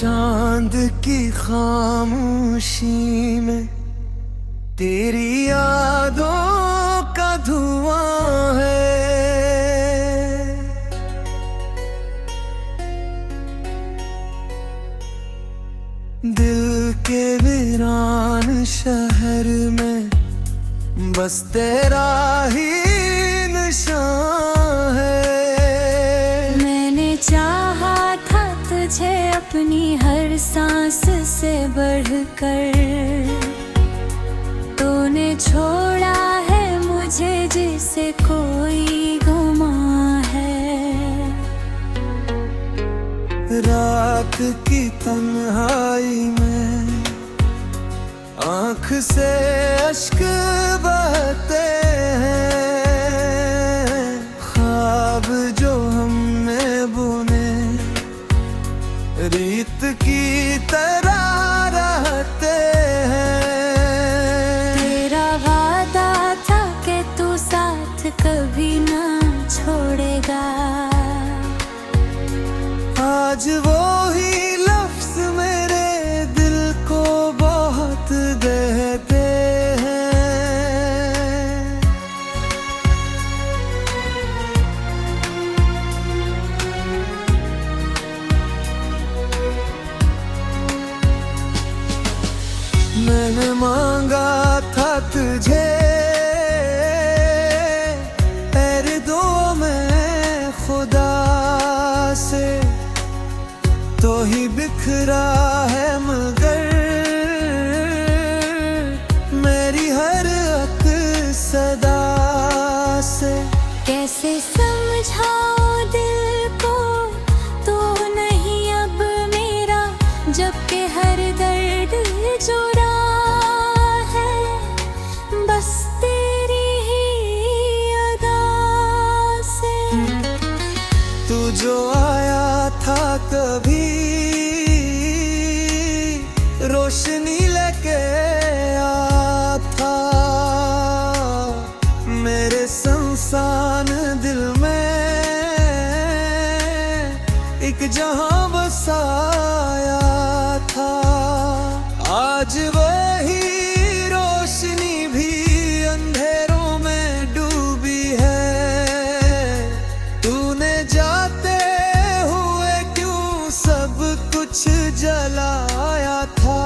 चांद की खामोशी में तेरी यादों का धुआं है। दिल के वीरान शहर में बस तेरा ही निशान है। मैंने चाहा था तुझे अपनी हर सांस से बढ़कर, तूने छोड़ा है मुझे जिसे कोई गुमा है। रात की तन्हाई में आँख से अश्क बहते हैं, ख्वाब जो हमने बुने रीत की तरह रहते हैं। तेरा वादा था कि तू साथ कभी ना छोड़ेगा, आज वो ही लफ्ज मेरे दिल को बहुत देते हैं। मैंने मांगा था तुझे तेरे दो में खुदा से, तो ही बिखरा है मगर मेरी हर अक सदा से। कैसे समझाओ दिल को तू नहीं अब मेरा, जबकि हर दर्द जुड़ा है बस तेरी ही अदा से। तू जो आया था कभी रोशनी लेके आया था, मेरे संसान दिल में एक जहां बसाया था। आज वही रोशनी भी अंधेरों में डूबी है, तूने जाते हुए क्यों सब कुछ जलाया था।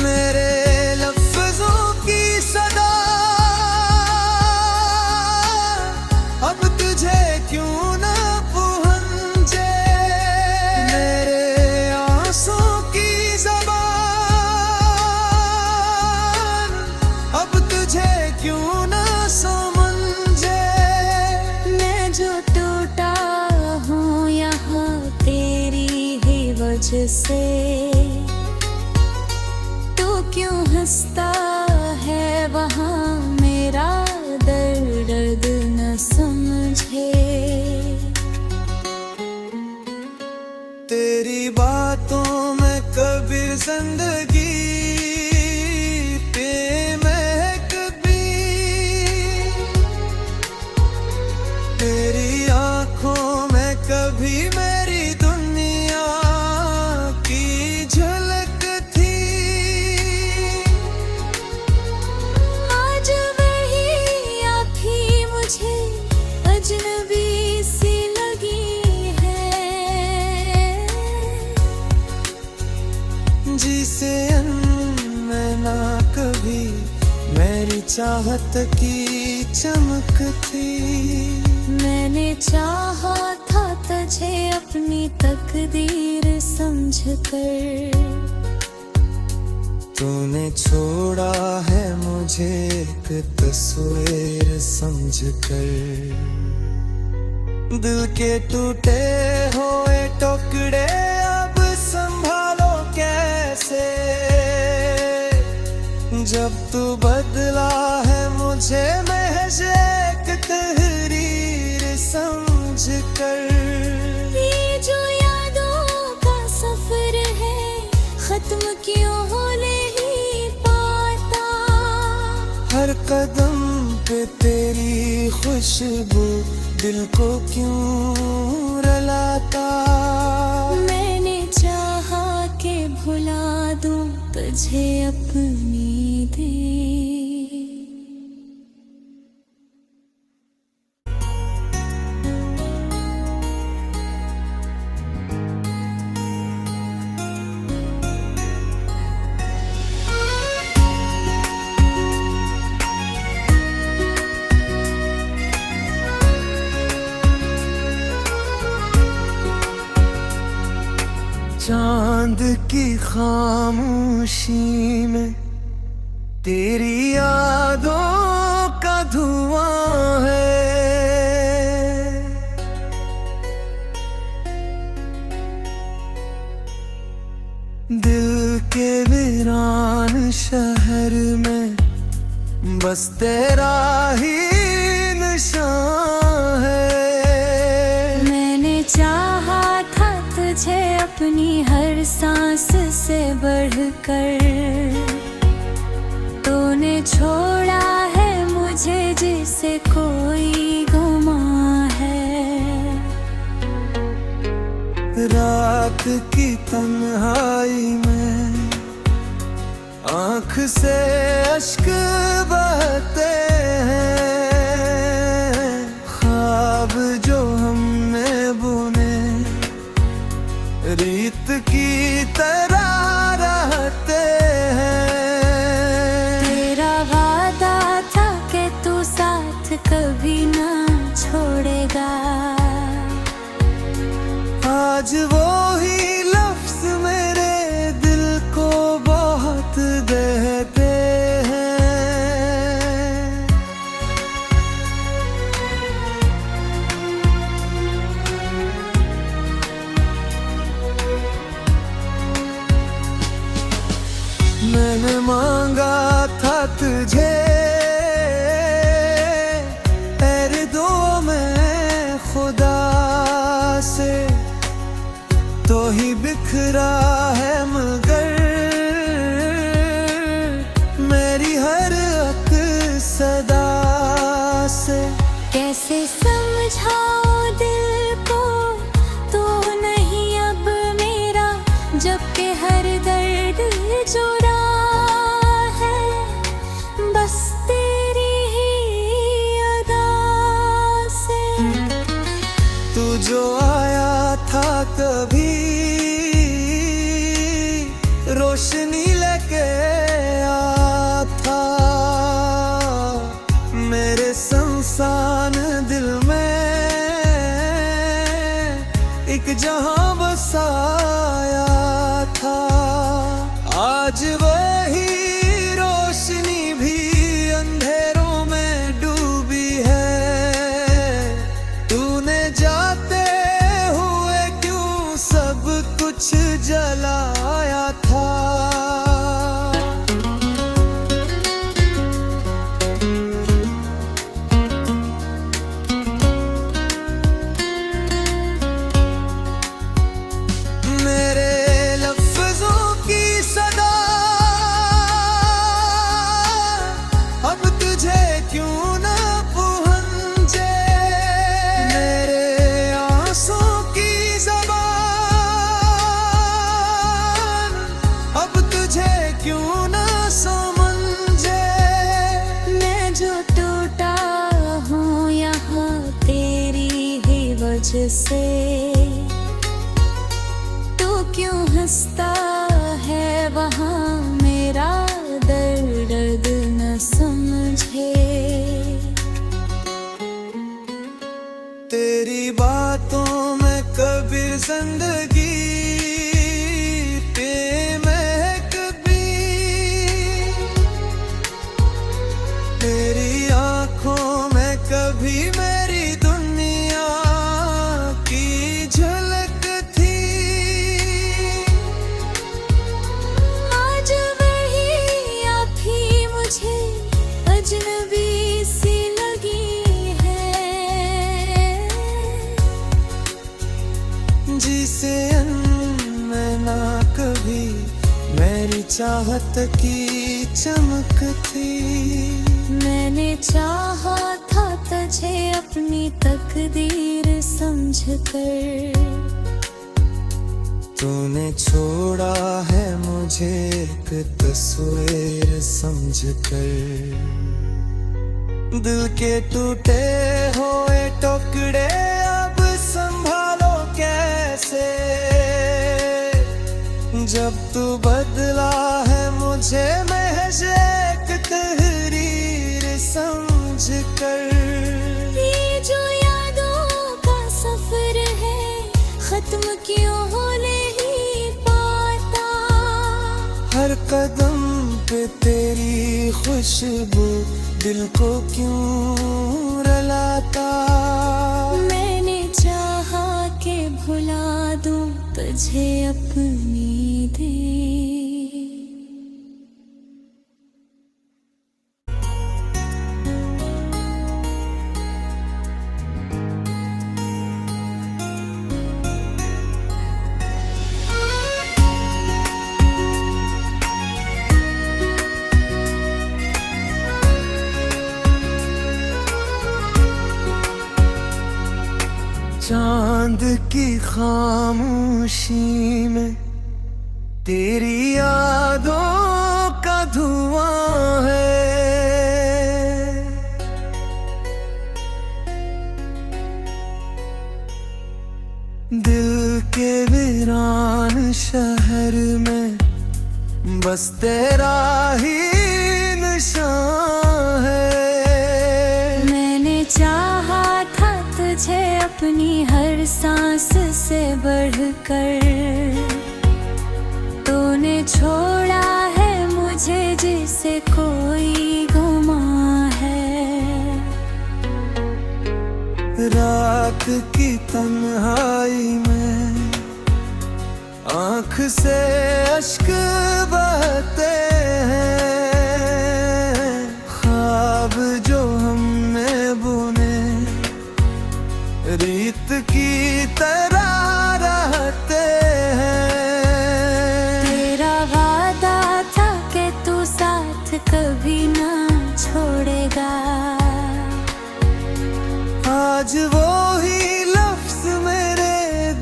मेरे लफ्जों की सदा अब तुझे क्यों ना पहुंचे, मेरे आंसू की ज़बान अब तुझे क्यों ना समझे। मैं जो टूटा हूँ यहाँ तेरी ही वजह से, तू क्यों हंसता है वहाँ मेरा दर्द न समझे। तेरी बातों में कभी जिंदगी पे महक भी, तेरी आंखों में कभी मेरी दुनिया की झलक थी। आज वही आँखें मुझे अजनबी सी लगी है, जिसे मैं ना कभी मेरी चाहत की चमक थी। मैंने चाहा था तुझे अपनी तकदीर समझकर, तूने छोड़ा है मुझे एक तस्वीर समझकर। दिल के टूटे हुए टुकड़े अब संभालो कैसे, जब तू बदला है मुझे महज एक तहरीर समझकर। ये जो यादों का सफर है खत्म क्यों हो नहीं कदम पे तेरी खुशबू दिल को क्यों रुलाता। मैंने चाहा कि भुला दूं तुझे अपनी दे। चांद की खामोशी में तेरी यादों का धुआं है। दिल के वीरान शहर में बस तेरा ही निशान है। मैंने चाहा था तुझे अपनी हर सांस से बढ़कर, तूने छोड़ा है मुझे जिसे कोई गुमा है। रात की तन्हाई में आँख से अश्क बहते हैं। ख्वाब जो हमने बुने रीत की तरह रहते हैं। तेरा वादा था कि तू साथ कभी ना छोड़ेगा। आज वो ही लफ्ज मेरे दिल को बहुत देते हैं। मैंने मांगा था तुझे तेरे दो में खुदा से, तो ही बिखरा है मगर मेरी हर अक सदा से। कैसे समझाऊं दिल को तू नहीं अब मेरा, जबकि हर दर्द जुड़ा है बस तेरी ही अदा से। तू जो आया था कभी रोशनी लेके आता, मेरे संसान दिल में एक जहां बसाया था। आज वही रोशनी भी अंधेरों में डूबी है। तूने जाते हुए क्यों सब कुछ जलाया था। मेरे लफ्जों की सदा अब तुझे क्यों ना पहुंचे। मेरे आंसू की ज़बान अब तुझे क्यों ना समझे। मैं जो टूटा हूँ यहाँ तेरी ही वजह से, तू क्यों हंसता है वहाँ मेरा दर्द न समझे। तेरी बातों में कभी जिंदगी पे महक भी, तेरी आंखों में कभी मेरी दुनिया की झलक थी। आज वही आप ही मुझे अजनबी सी लगी है। जिसे मैं ना कभी मेरी चाहत की चमक थी। मैंने चाहा था तुझे अपनी तकदीर समझकर, तूने छोड़ा है मुझे एक तस्वीर समझकर। दिल के टूटे हुए टुकड़े अब संभालो कैसे, जब तू बदला है मुझे महज एक तहरीर समझकर। ये जो यादों का सफर है खत्म क्यों हो नहीं पाता, हर कदम पे तेरी खुशबू दिल को क्यों रुलाता। मैंने चाहा कि भुला दूं तुझे अपनी दे। चांद की खामोशी में तेरी यादों का धुआं है। दिल के वीरान शहर में बस तेरा ही निशान है। मैंने चाहा था तुझे अपनी हर सांस से बढ़कर, तूने छोड़ा है मुझे जिसे कोई गुमा है। रात की तन्हाई में आँख से अश्क बहते हैं, ख्वाब जो हमने बुने रीत की तरह रहते हैं। तेरा वादा था कि तू साथ कभी ना छोड़ेगा, आज वो ही लफ्ज मेरे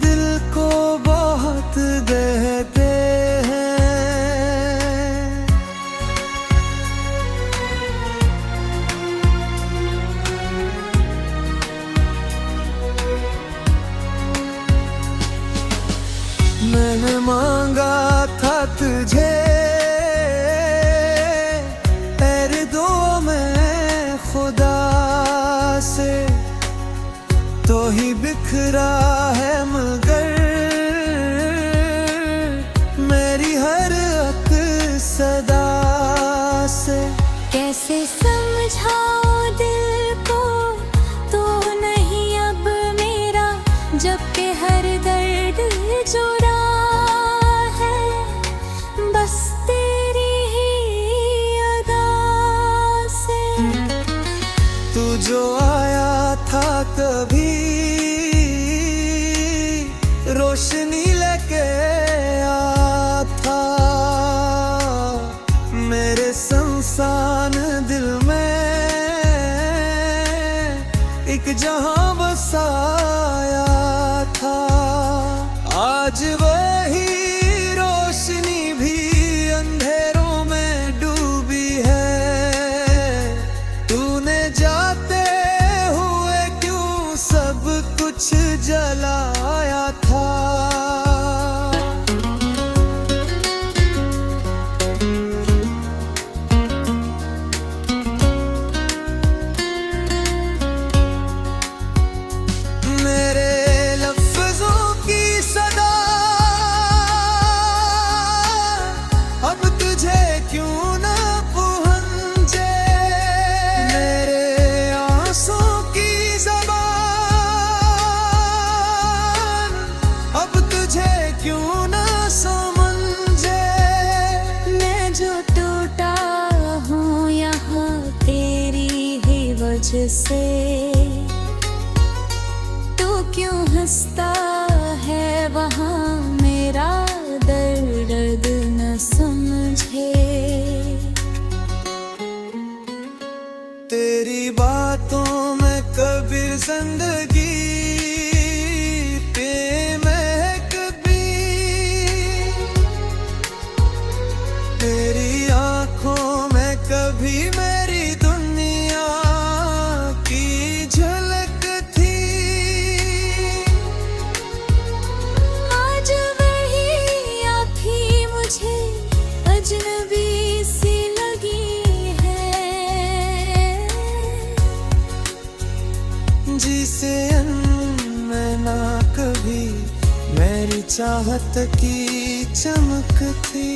दिल को बहुत देते हैं। मैंने मांगा था तुझे तेरे दो मैं खुदा से, तो ही बिखरा है मगर मेरी हर अक सदा से। कैसे समझाओ दिल को तू नहीं अब मेरा, जबकि हर दर्द जुड़ा है बस तेरी ही अदा से। तू जो आया था कभी रोशनी लेके आ था, मेरे संसान दिल में एक जहां बसाया था। आज वही रोशनी भी अंधेरों में डूबी है, तूने जाते हुए क्यों सब कुछ जलाया था। मेरे लफ्जों की सदा जिंदगी पे महक भी तेरी आंखों में कभी मेरी दुनिया की झलक थी। आज वही आँखें मुझे अजनबी सी लगी है, जिसे मैं ना कभी मेरी चाहत की चमक थी।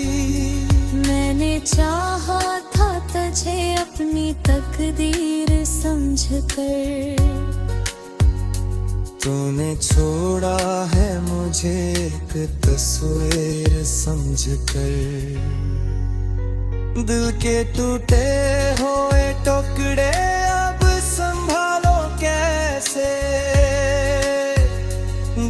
मैंने चाहा था तुझे अपनी तकदीर समझकर, तूने छोड़ा है मुझे एक तस्वीर समझकर। दिल के टूटे हुए टुकड़े अब संभालो कैसे,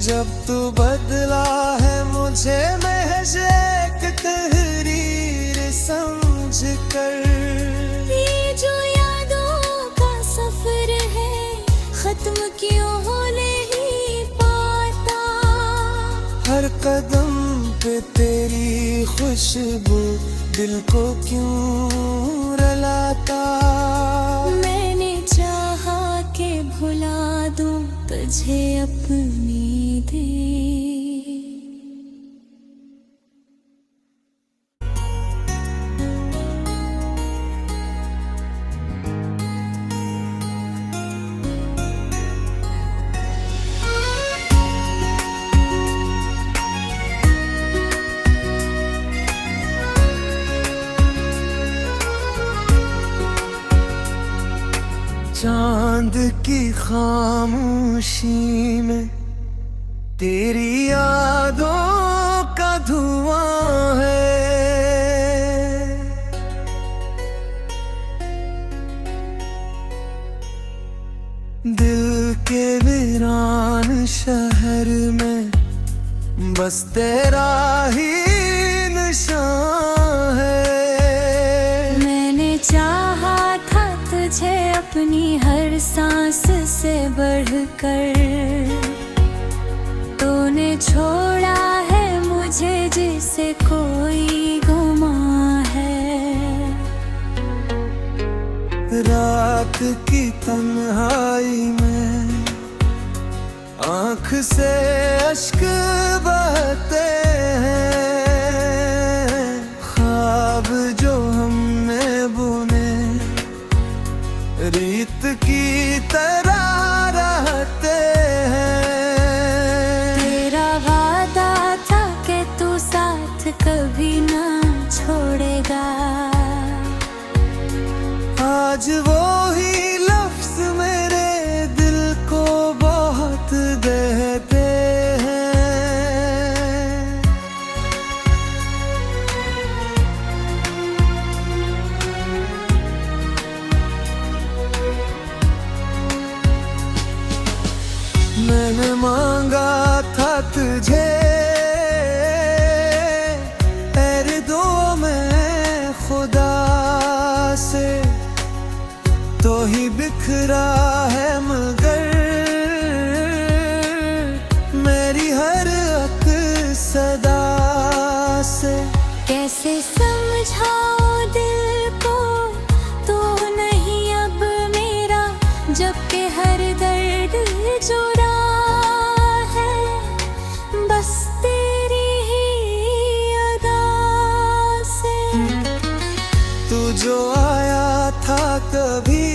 जब तू बदला है मुझे महज एक तहरीर समझकर। ये जो यादों का सफर है खत्म क्यों हो नहीं पाता। हर कदम पे तेरी खुशबू दिल को क्यों रुलाता। मैंने चाहा के भुला दूं तुझे अपनी दे। चांद की खामोशी में तेरी यादों का धुआं है, दिल के वीरान शहर में बस तेरा ही निशान है। मैंने चाहा था तुझे अपनी हर सांस से बढ़कर, तूने छोड़ा है मुझे जिसे कोई गुमा है। रात की तन्हाई में आँख से अश्क बहते हैं, ख्वाब जो हमने बुने रीत की तरह रहते हैं। तेरा वादा था कि तू साथ कभी ना छोड़ेगा, आज वो ही लफ्ज मेरे दिल को बहुत देते हैं। मैंने मांगा था तुझे तेरे दो में खुदा से, तो ही बिखरा है मगर मेरी हर अक सदा से। कैसे समझाओ दिल को तू नहीं अब मेरा, जबकि हर दर्द जुड़ा है बस तेरी ही अदा से। तू जो आया था कभी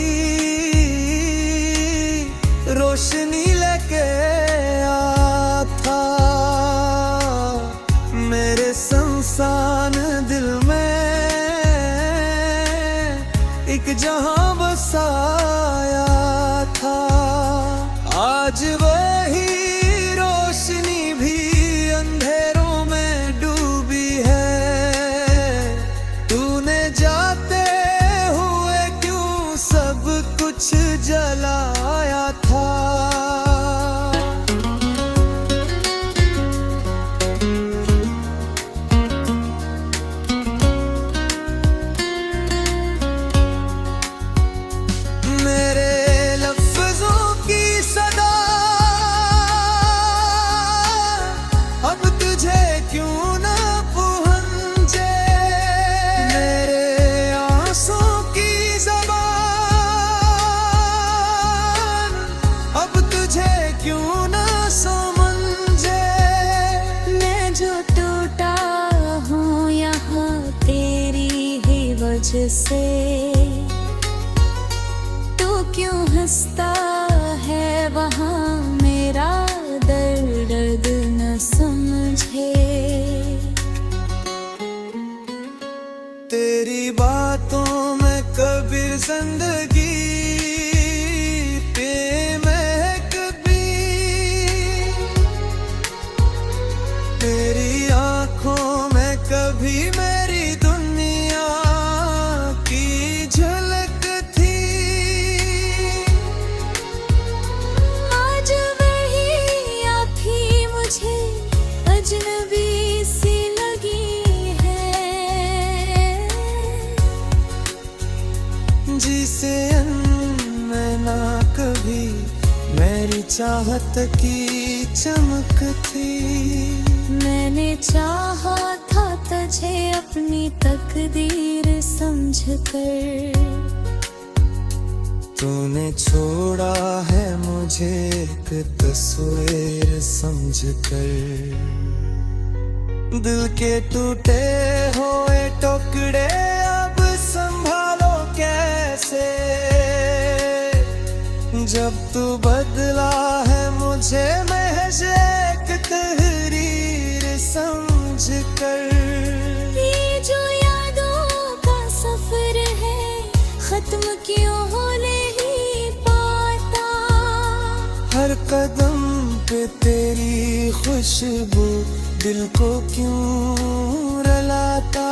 रोशनी लेके आता, मेरे संसान दिल में एक जहां बसाया था। आज वही रोशनी भी अंधेरों में डूबी है, तूने जाते मुझसे, तू क्यों हंसता है वहाँ, मेरा दर्द न समझे। तेरी बातों में कभी जिंदगी पे महक भी, तेरी आंखों में कभी मेरी दुनिया की झलक थी। आज वही आप ही मुझे अजनबी सी लगी है, जिसे मैं ना कभी मेरी चाहत की चमक थी। मैंने चाहा था तुझे अपनी तकदीर समझकर, तूने छोड़ा है मुझे एक तस्वीर समझकर। दिल के टूटे हुए टुकड़े अब संभालो कैसे, जब तू बदला है मुझे महज एक तहरीर समझकर। ये जो यादों का सफर है खत्म क्यों होने ही पाता, हर कदम पे तेरी खुशबू दिल को क्यों रुलाता।